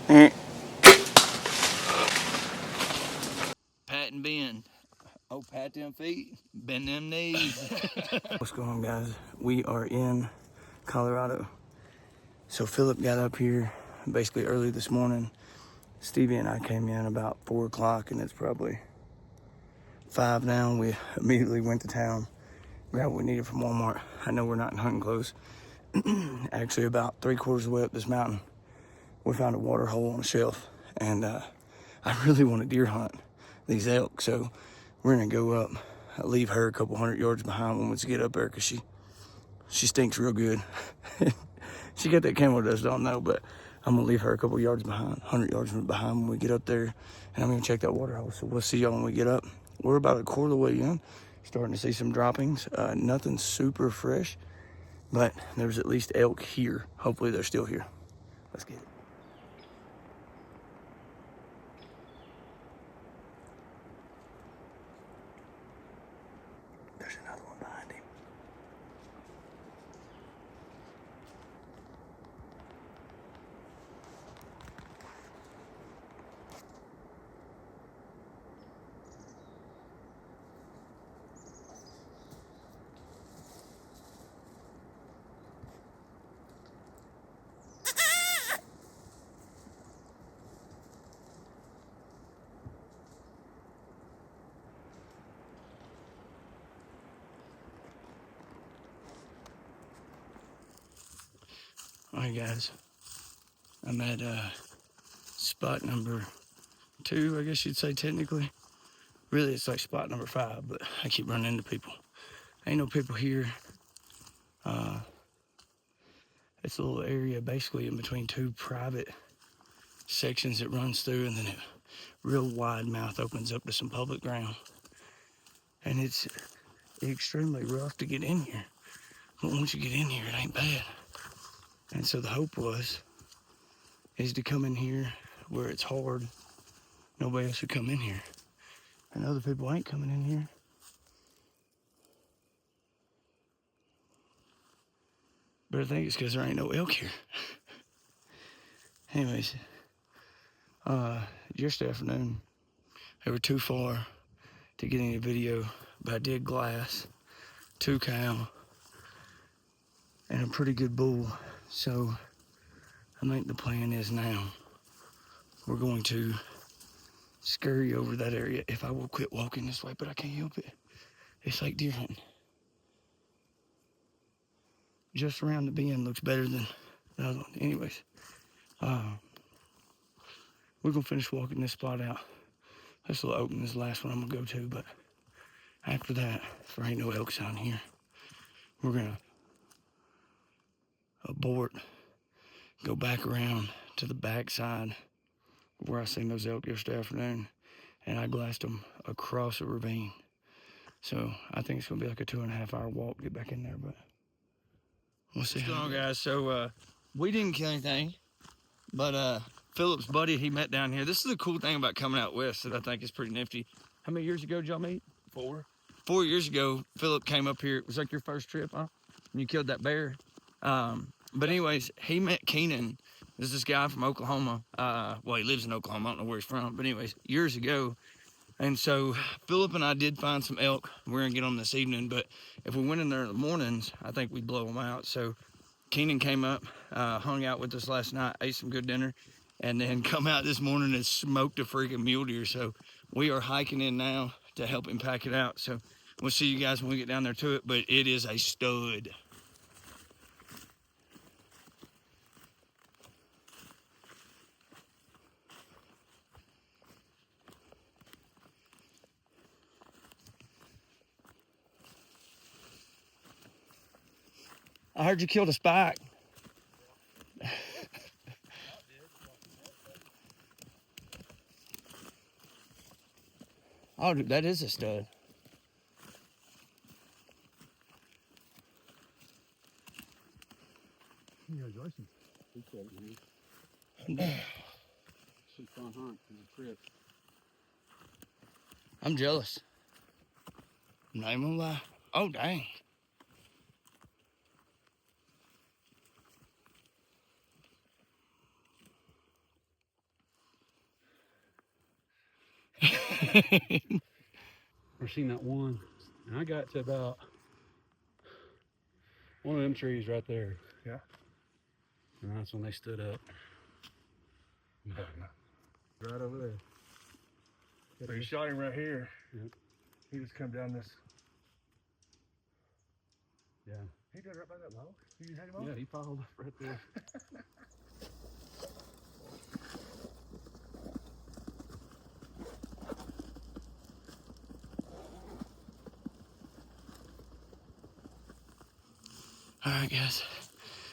Pat and bend. Oh, pat them feet, bend them knees. What's going on, guys? We are in Colorado. So Philip got up here basically early this morning. Stevie and I came in about 4 o'clock, and it's probably 5 now. We immediately went to town, grabbed what we needed from Walmart. I know we're not in hunting clothes. Actually, about 3/4 of the way up this mountain, we found a water hole on a shelf, and I really want to deer hunt these elk, so we're gonna go up. I'll leave her a couple 100 yards behind when we get up there, because she stinks real good. She got that camel dust on though, but I'm gonna leave her a couple yards behind, 100 yards behind when we get up there, and I'm gonna check that water hole. So we'll see y'all when we get up. We're about 1/4 of the way in, starting to see some droppings. Nothing super fresh, but there's at least elk here. Hopefully they're still here. Let's get it. There's another one behind him. All right, guys. I'm at spot number 2, I guess you'd say technically. Really, it's like spot number 5, but I keep running into people. Ain't no people here. It's a little area basically in between 2 private sections it runs through, and then it real wide mouth opens up to some public ground. And it's extremely rough to get in here. But once you get in here, it ain't bad. And so the hope is to come in here where it's hard. Nobody else would come in here. And other people ain't coming in here. But I think it's because there ain't no elk here. Anyways, yesterday afternoon, they were too far to get any video, but I did glass 2 cow and a pretty good bull. So I think the plan is now we're going to scurry over that area. If I will quit walking this way, but I can't help it. It's like deer hunting. Just around the bend looks better than the other one. Anyways, we're gonna finish walking this spot out. This little open is the last one I'm gonna go to, but after that, if there ain't no elk down here, we're gonna abort, go back around to the back side where I seen those elk yesterday afternoon, and I glassed them across a ravine. So I think it's gonna be like a 2.5 hour walk to get back in there, but we'll see. What's going on, guys? So we didn't kill anything, but Philip's buddy he met down here. This is the cool thing about coming out west that I think is pretty nifty. How many years ago did y'all meet? 4. 4 years ago, Philip came up here. It was like your first trip, huh? And you killed that bear. But anyways, he met Keenan. There's this guy from Oklahoma. Well, he lives in Oklahoma. I don't know where he's from. But anyways, years ago. And so Philip and I did find some elk. We're going to get them this evening. But if we went in there in the mornings, I think we'd blow them out. So Keenan came up, hung out with us last night, ate some good dinner, and then come out this morning and smoked a freaking mule deer. So we are hiking in now to help him pack it out. So we'll see you guys when we get down there to it, but it is a stud. I heard you killed a spike. Oh, dude, that is a stud. Congratulations. Appreciate it, man. Some fun hunt for the trip. I'm jealous. Not even gonna lie. Oh, dang. I've seen that one, and I got to about one of them trees right there. Yeah. And that's when they stood up. Right over there. So you shot him right here. Yep. He just come down this. Yeah. He did right by that log. You just had him on? Yeah, he piled up right there. All right, guys.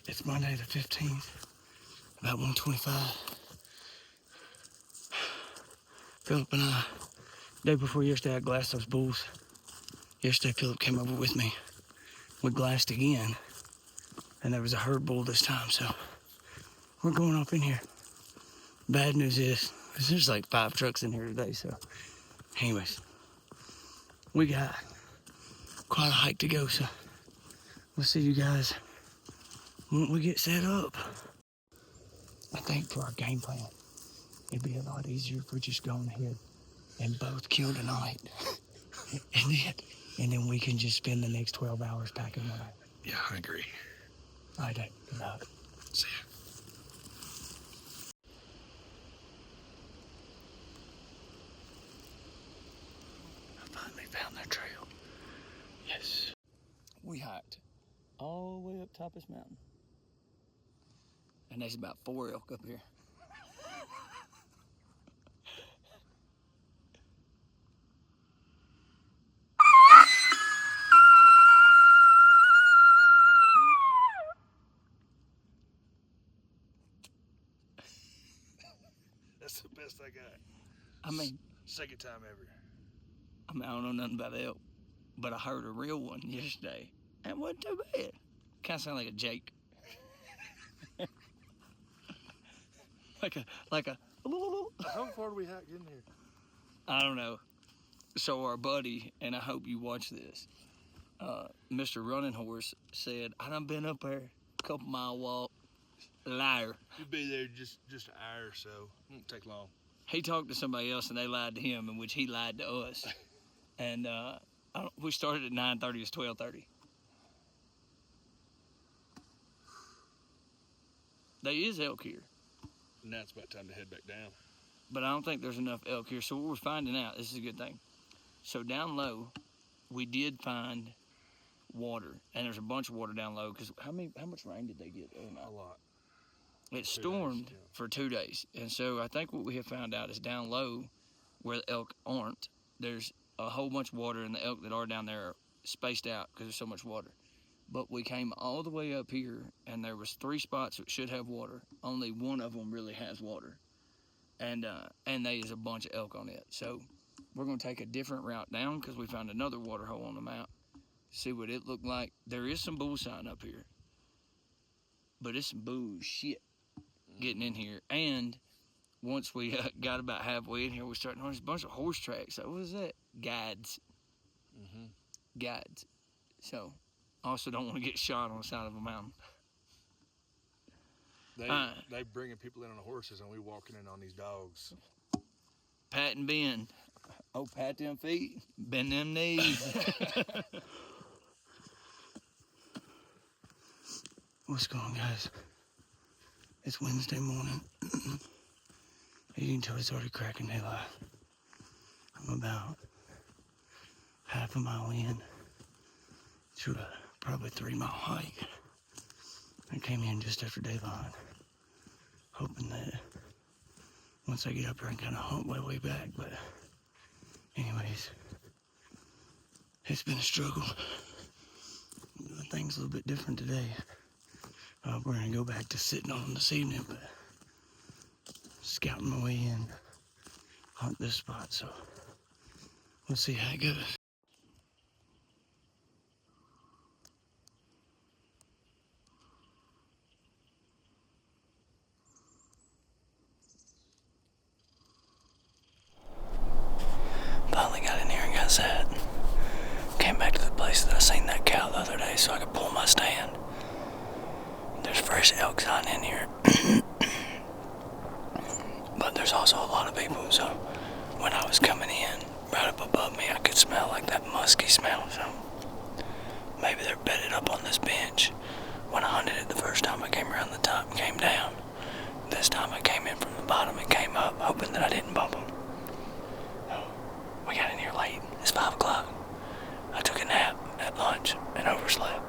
It's Monday the 15th, about 1:25. Philip and I, day before yesterday, I glassed those bulls. Yesterday, Philip came over with me. We glassed again, and there was a herd bull this time, so we're going up in here. Bad news is, there's like 5 trucks in here today, so anyways, we got quite a hike to go, so we'll see you guys when we get set up. I think for our game plan, it'd be a lot easier if we just go ahead and both kill tonight. and then we can just spend the next 12 hours packing one up. Yeah, I agree. All right, Dave. Good luck. See ya. I finally found that trail. Yes. We hiked all the way up top of this mountain. And there's about 4 elk up here. That's the best I got. I mean, Second time ever. I don't know nothing about elk, but I heard a real one yesterday. And it wasn't too bad. Kind of sounded like a Jake. like a. How far do we hike in here? I don't know. So our buddy, and I hope you watch this, Mr. Running Horse said, I done been up there, a couple mile walk. Liar. You'll be there just an hour or so. It won't take long. He talked to somebody else and they lied to him, in which he lied to us. And we started at 9:30. It's 12:30. There is elk here, Now it's about time to head back down. but I don't think there's enough elk here. So what we're finding out, this is a good thing. So down low, we did find water, and there's a bunch of water down low. Because how much rain did they get? A lot. It 2 days, stormed yeah. for 2 days. And so I think what we have found out is down low, where the elk aren't, there's a whole bunch of water, and the elk that are down there are spaced out because there's so much water. But we came all the way up here, and there was 3 spots that should have water. Only one of them really has water. And there is a bunch of elk on it. So we're going to take a different route down because we found another water hole on the mount. See what it looked like. There is some bull sign up here. But it's some bullshit getting in here. And once we got about halfway in here, we started noticing a bunch of horse tracks. So what is that? Guides. Guides. So also don't want to get shot on the side of a mountain. They bringing people in on the horses and we walking in on these dogs. Pat and bend. Oh, pat them feet, bend them knees. What's going on, guys? It's Wednesday morning. You can tell it's already cracking daylight. I'm about half a mile in to a probably 3-mile hike. I came in just after daylight, hoping that once I get up here I can kind of hump my way back, but anyways, it's been a struggle. Things a little bit different today. We're gonna go back to sitting on them this evening, but scouting my way in, hunt this spot, so we'll see how it goes. Finally got in here and got set. Came back to the place that I seen that cow the other day so I could pull my stand. There's fresh elk sign in here. But there's also a lot of people, so when I was coming in, right up above me, I could smell like that musky smell. So maybe they're bedded up on this bench. When I hunted it the first time, I came around the top and came down. This time I came in from the bottom and came up, hoping that I didn't bump them. We got in here late. It's 5 o'clock. I took a nap at lunch and overslept.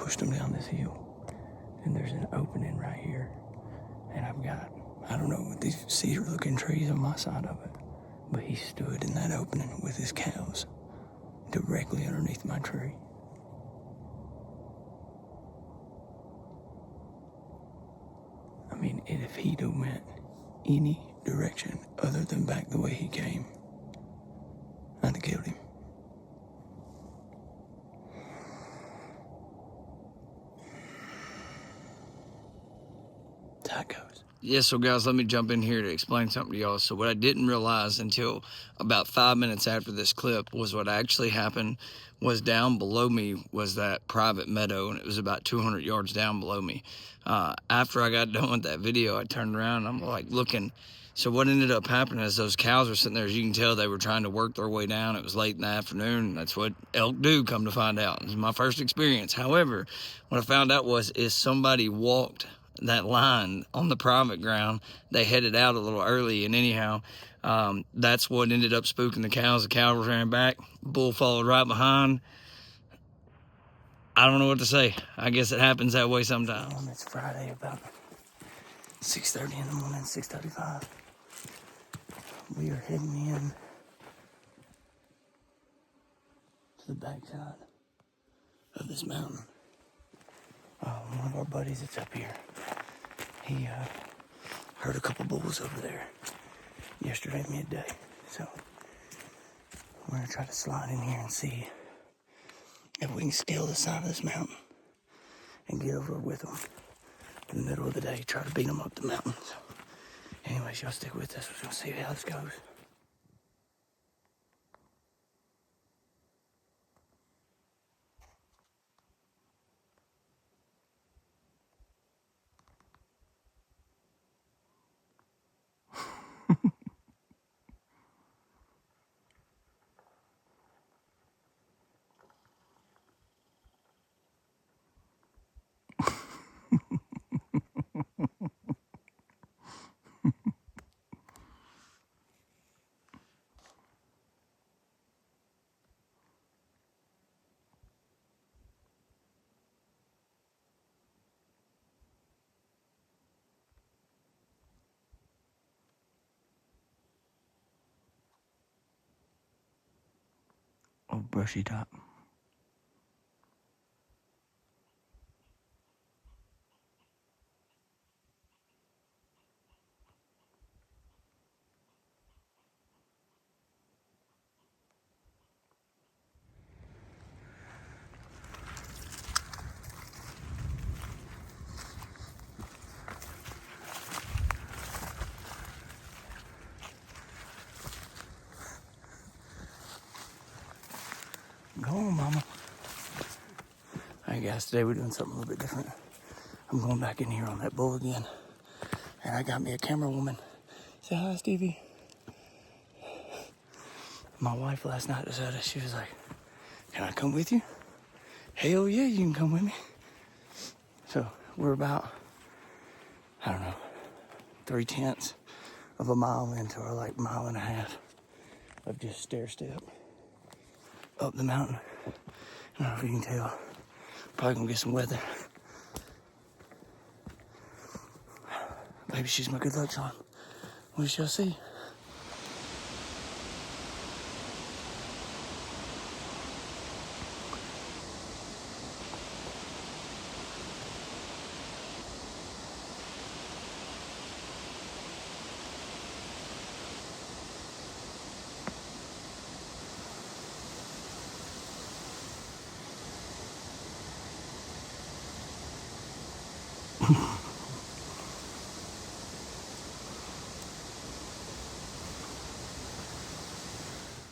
pushed them down this hill. And there's an opening right here. And I've got, I don't know, these cedar-looking trees on my side of it. But he stood in that opening with his cows directly underneath my tree. I mean, if he'd have went any direction other than back the way he came, I'd have killed him. That's how it goes. Yeah, so guys, let me jump in here to explain something to y'all. So what I didn't realize until about 5 minutes after this clip was what actually happened was down below me was that private meadow, and it was about 200 yards down below me. After I got done with that video, I turned around and I'm like looking. So what ended up happening is those cows were sitting there, as you can tell, they were trying to work their way down. It was late in the afternoon. That's what elk do, come to find out. It was my first experience. However, what I found out is somebody walked that line on the private ground. They headed out a little early, and anyhow, that's what ended up spooking the cows. The cows ran back. Bull followed right behind. I don't know what to say. I guess it happens that way sometimes. It's Friday about 6:30 in the morning, 6:35. We are heading in to the backside of this mountain. One of our buddies that's up here, he heard a couple bulls over there yesterday midday. So we're gonna try to slide in here and see if we can scale the side of this mountain and get over with them in the middle of the day, try to beat them up the mountain. So anyways, y'all stick with us. We're gonna see how this goes. Oh, brushy top. Go on, mama. Alright guys, today we're doing something a little bit different. I'm going back in here on that bull again. And I got me a camera woman. Say hi, Stevie. My wife last night decided, she was like, can I come with you? Hell yeah, you can come with me. So we're about, I don't know, 3/10 of a mile into our like mile and a half of just stair step up the mountain. I don't know if you can tell. Probably gonna get some weather. Maybe she's my good luck charm. We shall see.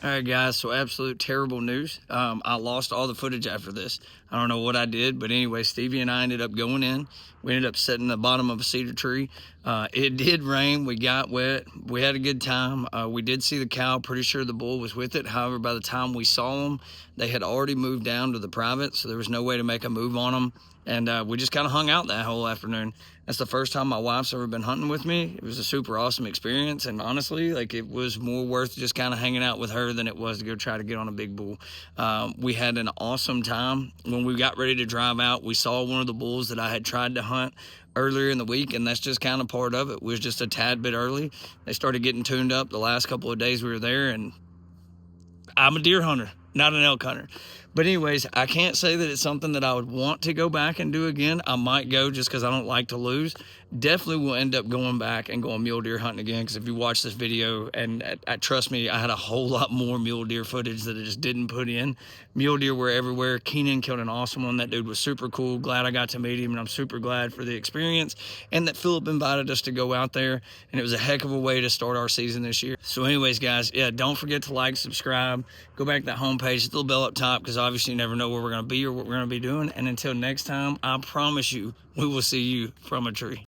All right, guys, so absolute terrible news. I lost all the footage after this. I don't know what I did, but anyway, Stevie and I ended up going in. We ended up sitting at the bottom of a cedar tree. It did rain. We got wet. We had a good time. We did see the cow. Pretty sure the bull was with it. However, by the time we saw them, they had already moved down to the private, so there was no way to make a move on them. And we just kind of hung out that whole afternoon. That's the first time my wife's ever been hunting with me. It was a super awesome experience, and honestly, like, it was more worth just kind of hanging out with her than it was to go try to get on a big bull. We had an awesome time. When we got ready to drive out, we saw one of the bulls that I had tried to hunt earlier in the week, and that's just kind of part of it. We was just a tad bit early. They started getting tuned up the last couple of days we were there, and I'm a deer hunter, not an elk hunter. But anyways, I can't say that it's something that I would want to go back and do again. I might go just because I don't like to lose. Definitely will end up going back and going mule deer hunting again, because if you watch this video, and trust me, I had a whole lot more mule deer footage that I just didn't put in. Mule deer were everywhere. Keenan killed an awesome one. That dude was super cool. Glad I got to meet him, and I'm super glad for the experience, and that Philip invited us to go out there, and it was a heck of a way to start our season this year. So anyways, guys, yeah, don't forget to like, subscribe, go back to that homepage, hit the little bell up top, because obviously you never know where we're going to be or what we're going to be doing. And until next time, I promise you, we will see you from a tree.